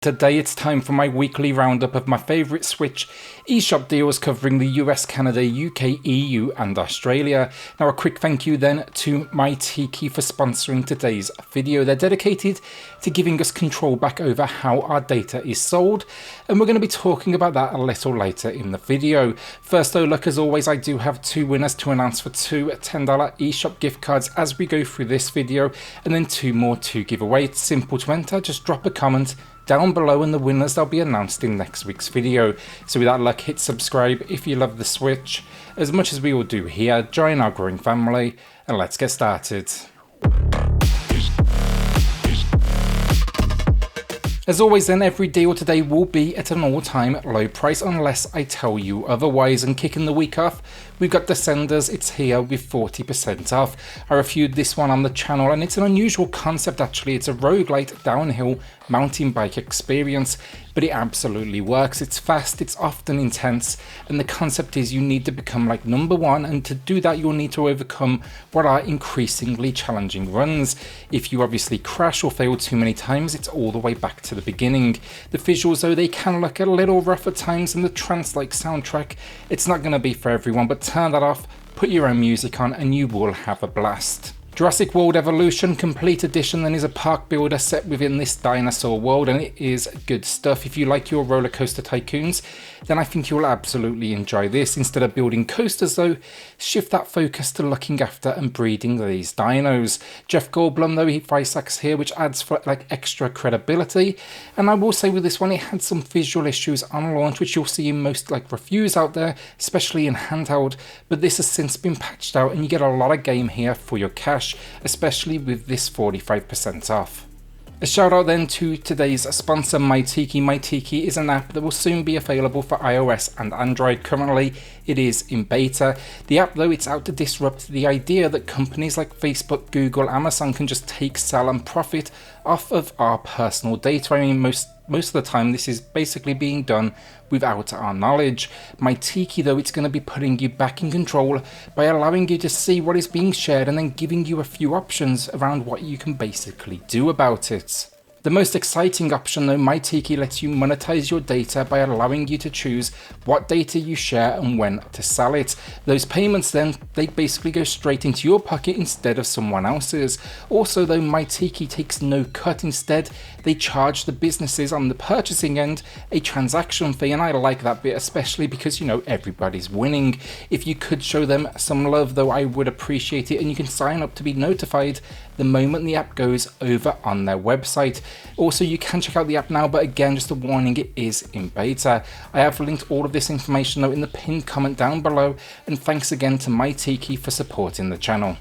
Today it's time for my weekly roundup of my favourite Switch eShop deals covering the US, Canada, UK, EU and Australia. Now a quick thank you then to MyTiki for sponsoring today's video. They're dedicated to giving us control back over how our data is sold, and we're going to be talking about that a little later in the video. First though, look, as always, I do have two winners to announce for two $10 eShop gift cards as we go through this video, and then two more to give away. It's simple to enter, just drop a comment down below and the winners they'll be announced in next week's video. So with that luck, hit subscribe if you love the Switch as much as we all do here, join our growing family, and let's get started. As always then, every deal today will be at an all-time low price unless I tell you otherwise, and kicking the week off, we've got Descenders. It's here with 40% off. I reviewed this one on the channel and it's an unusual concept actually. It's a roguelite downhill mountain bike experience, but it absolutely works. It's fast, it's often intense, and the concept is you need to become like number one, and to do that you'll need to overcome what are increasingly challenging runs. If you obviously crash or fail too many times, it's all the way back to the beginning. The visuals though, they can look a little rough at times, and the trance-like soundtrack, it's not going to be for everyone, but turn that off, put your own music on and you will have a blast. Jurassic World Evolution Complete Edition then is a park builder set within this dinosaur world, and it is good stuff. If you like your roller coaster tycoons, then I think you'll absolutely enjoy this. Instead of building coasters though, shift that focus to looking after and breeding these dinos. Jeff Goldblum though, he voice acts here, which adds for like extra credibility. And I will say with this one, it had some visual issues on launch, which you'll see in most like reviews out there, especially in handheld, but this has since been patched out and you get a lot of game here for your cash, especially with this 45% off. A shout out then to today's sponsor, MyTiki. MyTiki is an app that will soon be available for iOS and Android. Currently it is in beta. The app though, it's out to disrupt the idea that companies like Facebook, Google, Amazon can just take, sell and profit off of our personal data. I mean, most of the time this is basically being done without our knowledge. MyTiki though, it's going to be putting you back in control by allowing you to see what is being shared and then giving you a few options around what you can basically do about it. The most exciting option though, MyTiki lets you monetize your data by allowing you to choose what data you share and when to sell it. Those payments then, they basically go straight into your pocket instead of someone else's. Also though, MyTiki takes no cut. Instead, they charge the businesses on the purchasing end a transaction fee, and I like that bit, especially because, you know, everybody's winning. If you could show them some love though, I would appreciate it, and you can sign up to be notified the moment the app goes over on their website. Also, you can check out the app now, but again, just a warning, it is in beta. I have linked all of this information though in the pinned comment down below, and thanks again to MyTiki for supporting the channel.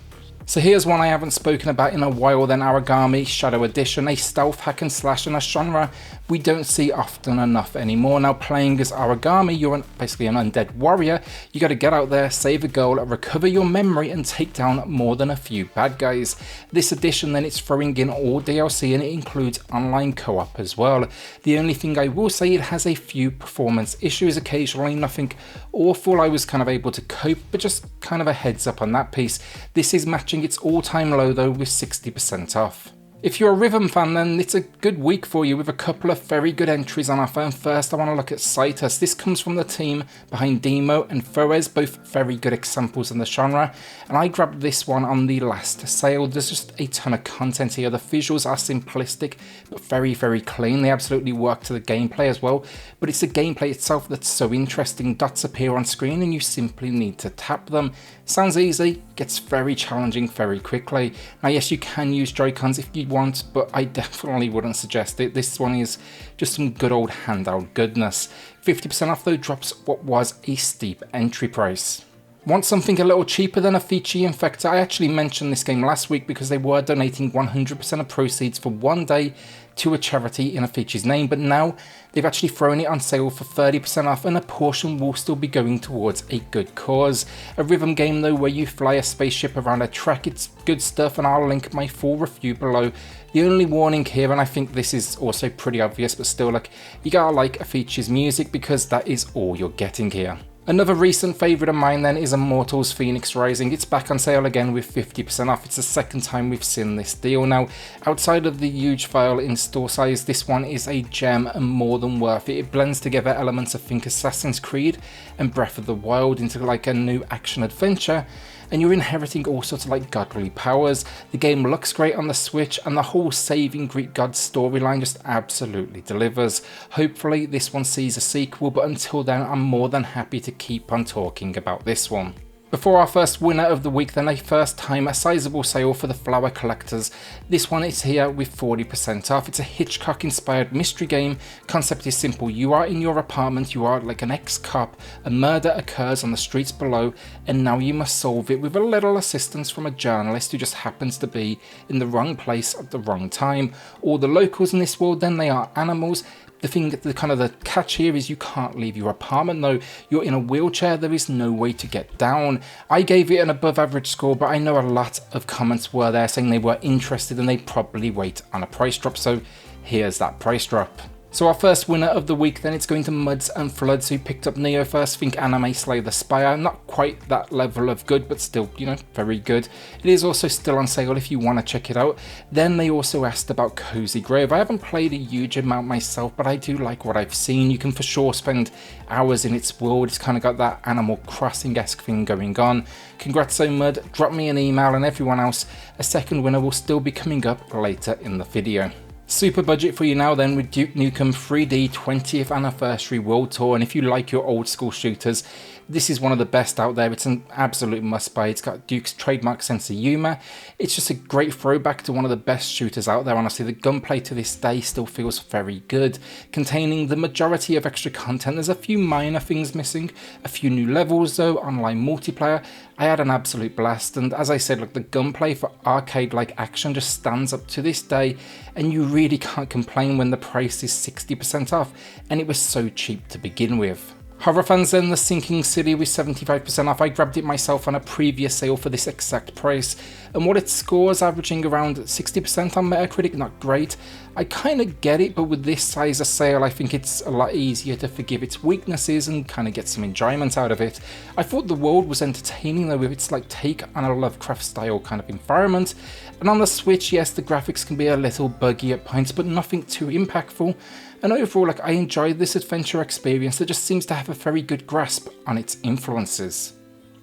So here's one I haven't spoken about in a while then, Aragami Shadow Edition, a stealth hack and slash in a genre we don't see often enough anymore. Now playing as Aragami, you're basically an undead warrior. You got to get out there, save a girl, recover your memory and take down more than a few bad guys. This edition then, it's throwing in all DLC and it includes online co-op as well. The only thing I will say, it has a few performance issues occasionally, nothing awful. I was kind of able to cope, but just kind of a heads up on that piece. This is matching its all-time low though with 60% off. If you're a rhythm fan, then it's a good week for you with a couple of very good entries on offer. And first I want to look at Cytus. This comes from the team behind Demo and Forez, both very good examples in the genre, and I grabbed this one on the last sale. There's just a ton of content here. The visuals are simplistic but very, very clean. They absolutely work to the gameplay as well, but it's the gameplay itself that's so interesting. Dots appear on screen and you simply need to tap them. Sounds easy, gets very challenging very quickly. Now yes, you can use Joy-Cons if you want, but I definitely wouldn't suggest it. This one is just some good old handheld goodness. 50% off though drops what was a steep entry price. Want something a little cheaper than Avicii Invector? I actually mentioned this game last week because they were donating 100% of proceeds for one day to a charity in Avicii's name, but now they've actually thrown it on sale for 30% off, and a portion will still be going towards a good cause. A rhythm game though, where you fly a spaceship around a track. It's good stuff, and I'll link my full review below. The only warning here, and I think this is also pretty obvious, but still, like, you gotta like Avicii's music because that is all you're getting here. Another recent favourite of mine then is Immortals Fenyx Rising. It's back on sale again with 50% off. It's the second time we've seen this deal. Now, outside of the huge file in store size, this one is a gem and more than worth it. It blends together elements of think Assassin's Creed and Breath of the Wild into like a new action adventure, and you're inheriting all sorts of like godly powers. The game looks great on the Switch, and the whole saving Greek gods storyline just absolutely delivers. Hopefully this one sees a sequel, but until then I'm more than happy to keep on talking about this one. Before our first winner of the week then, a first time a sizable sale for the flower collectors. This one is here with 40% off. It's a Hitchcock inspired mystery game. Concept is simple. You are in your apartment, you are like an ex-cop, a murder occurs on the streets below, and now you must solve it with a little assistance from a journalist who just happens to be in the wrong place at the wrong time. All the locals in this world then, they are animals. The catch here is you can't leave your apartment though. You're in a wheelchair, there is no way to get down. I gave it an above average score, but I know a lot of comments were there saying they were interested and they'd probably wait on a price drop, so here's that price drop. So our first winner of the week then, it's going to Muds and Floods, who picked up Neo first. Think Anime Slay the Spire. Not quite that level of good, but still, you know, very good. It is also still on sale if you want to check it out. Then they also asked about Cozy Grove. I haven't played a huge amount myself, but I do like what I've seen. You can for sure spend hours in its world. It's kind of got that Animal Crossing-esque thing going on. Congrats so Mud, drop me an email, and everyone else, a second winner will still be coming up later in the video. Super budget for you now then with Duke Nukem 3D 20th Anniversary World Tour, and if you like your old school shooters, this is one of the best out there. It's an absolute must buy. It's got Duke's trademark sense of humour. It's just a great throwback to one of the best shooters out there. Honestly, the gunplay to this day still feels very good. Containing the majority of extra content, there's a few minor things missing, a few new levels though, online multiplayer. I had an absolute blast, and as I said, look, the gunplay for arcade-like action just stands up to this day, and you really can't complain when the price is 60% off, and it was so cheap to begin with. Horror fans then, The Sinking City with 75% off. I grabbed it myself on a previous sale for this exact price, and what it scores, averaging around 60% on Metacritic, not great. I kind of get it, but with this size of sale, I think it's a lot easier to forgive its weaknesses and kind of get some enjoyment out of it. I thought the world was entertaining though, with its like take on a Lovecraft style kind of environment. And on the Switch, yes, the graphics can be a little buggy at points, but nothing too impactful. And overall, like, I enjoyed this adventure experience that just seems to have a very good grasp on its influences.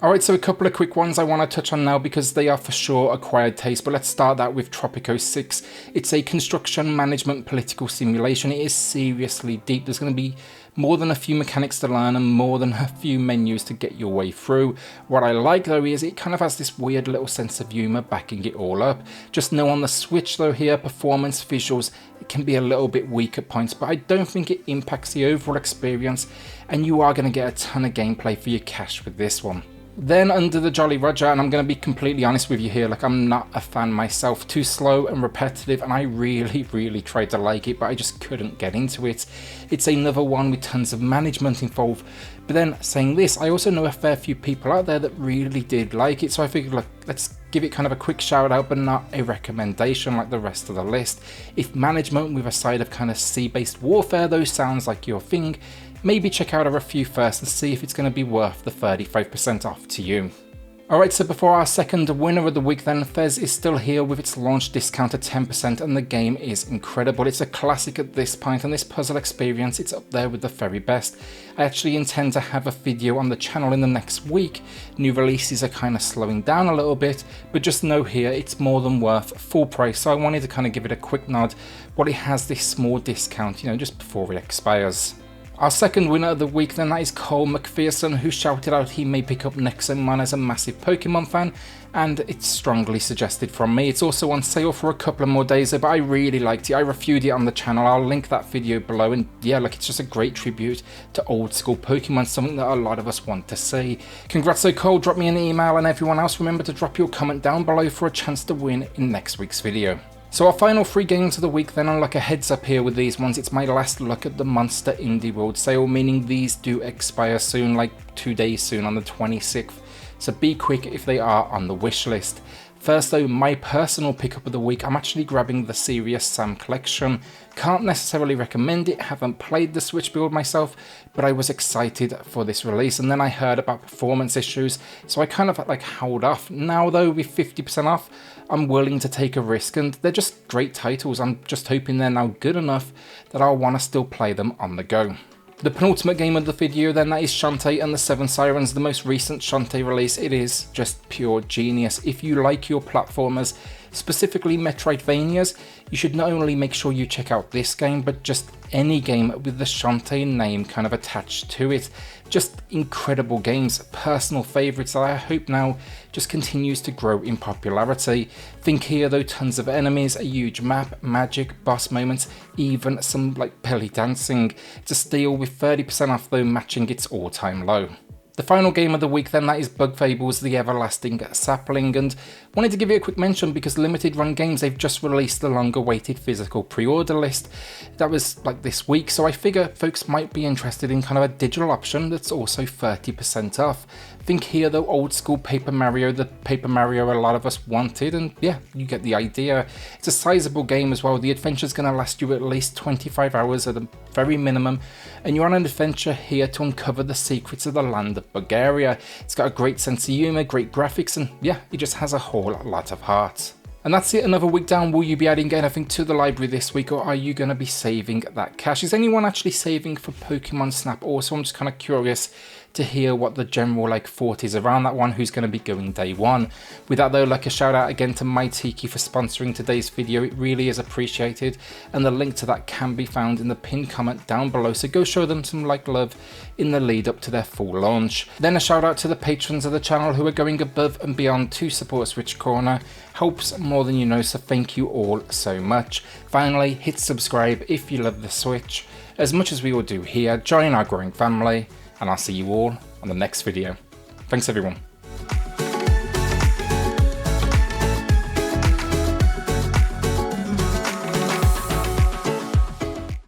Alright, so a couple of quick ones I want to touch on now because they are for sure acquired taste, but let's start that with Tropico 6. It's a construction management political simulation. It is seriously deep. There's going to be more than a few mechanics to learn and more than a few menus to get your way through. What I like though is it kind of has this weird little sense of humour backing it all up. Just know on the Switch though here, performance, visuals, it can be a little bit weak at points, but I don't think it impacts the overall experience, and you are going to get a ton of gameplay for your cash with this one. Then Under the Jolly Roger, and I'm going to be completely honest with you here, like, I'm not a fan myself. Too slow and repetitive, and I really tried to like it, but I just couldn't get into it. It's another one with tons of management involved. But then saying this, I also know a fair few people out there that really did like it, so I figured, like, let's give it kind of a quick shout out, but not a recommendation like the rest of the list. If management with a side of kind of sea-based warfare though sounds like your thing, maybe check out a review first and see if it's going to be worth the 35% off to you. Alright, so before our second winner of the week then, Fez is still here with its launch discount at 10%, and the game is incredible. It's a classic at this point, and this puzzle experience, it's up there with the very best. I actually intend to have a video on the channel in the next week. New releases are kind of slowing down a little bit, but just know here it's more than worth full price, so I wanted to kind of give it a quick nod while it has this small discount, you know, just before it expires. Our second winner of the week then, that is Cole McPherson, who shouted out he may pick up Nexomon as a massive Pokemon fan, and it's strongly suggested from me. It's also on sale for a couple of more days, but I really liked it. I reviewed it on the channel. I'll link that video below, and yeah, like, it's just a great tribute to old school Pokemon, something that a lot of us want to see. Congrats so Cole, drop me an email, and everyone else, remember to drop your comment down below for a chance to win in next week's video. So our final 3 games of the week then, and like a heads up here with these ones, it's my last look at the Monster Indie World sale, meaning these do expire soon, like 2 days soon on the 26th, so be quick if they are on the wish list. First though, my personal pickup of the week, I'm actually grabbing the Serious Sam collection. Can't necessarily recommend it, haven't played the Switch build myself, but I was excited for this release, and then I heard about performance issues, so I kind of like held off. Now though, with 50% off, I'm willing to take a risk, and they're just great titles. I'm just hoping they're now good enough that I'll want to still play them on the go. The penultimate game of the video then, that is Shantae and the 7 Sirens, the most recent Shantae release. It is just pure genius. If you like your platformers, specifically Metroidvanias, you should not only make sure you check out this game, but just any game with the Shantae name kind of attached to it. Just incredible games, personal favourites that I hope now just continues to grow in popularity. Think here though, tons of enemies, a huge map, magic, boss moments, even some like belly dancing. It's a steal with 30% off though, matching its all-time low. The final game of the week then, that is Fables, the everlasting Sapling, and wanted to give it a quick mention because Limited Run Games, they've just released the long awaited physical pre-order list. That was like this week, so I figure folks might be interested in kind of a digital option that's also 30% off. Think here though, old school Paper Mario, the Paper Mario a lot of us wanted, and yeah, you get the idea. It's a sizable game as well. The adventure's going to last you at least 25 hours at a very minimum, and you're on an adventure here to uncover the secrets of the land of Bulgaria. It's got a great sense of humour, great graphics, and yeah, it just has a whole lot of heart. And that's it, another week down. Will you be adding anything to the library this week, or are you going to be saving that cash? Is anyone actually saving for Pokemon Snap? Also, I'm just kind of curious to hear what the general like thought is around that one, who's going to be going day one. With that though, like a shout out again to MyTiki for sponsoring today's video. It really is appreciated, and the link to that can be found in the pinned comment down below, so go show them some like love in the lead up to their full launch. Then a shout out to the patrons of the channel who are going above and beyond to support SwitchCorner. Helps more than you know, so thank you all so much. Finally, hit subscribe if you love the Switch as much as we all do here. Join our growing family, and I'll see you all on the next video. Thanks everyone.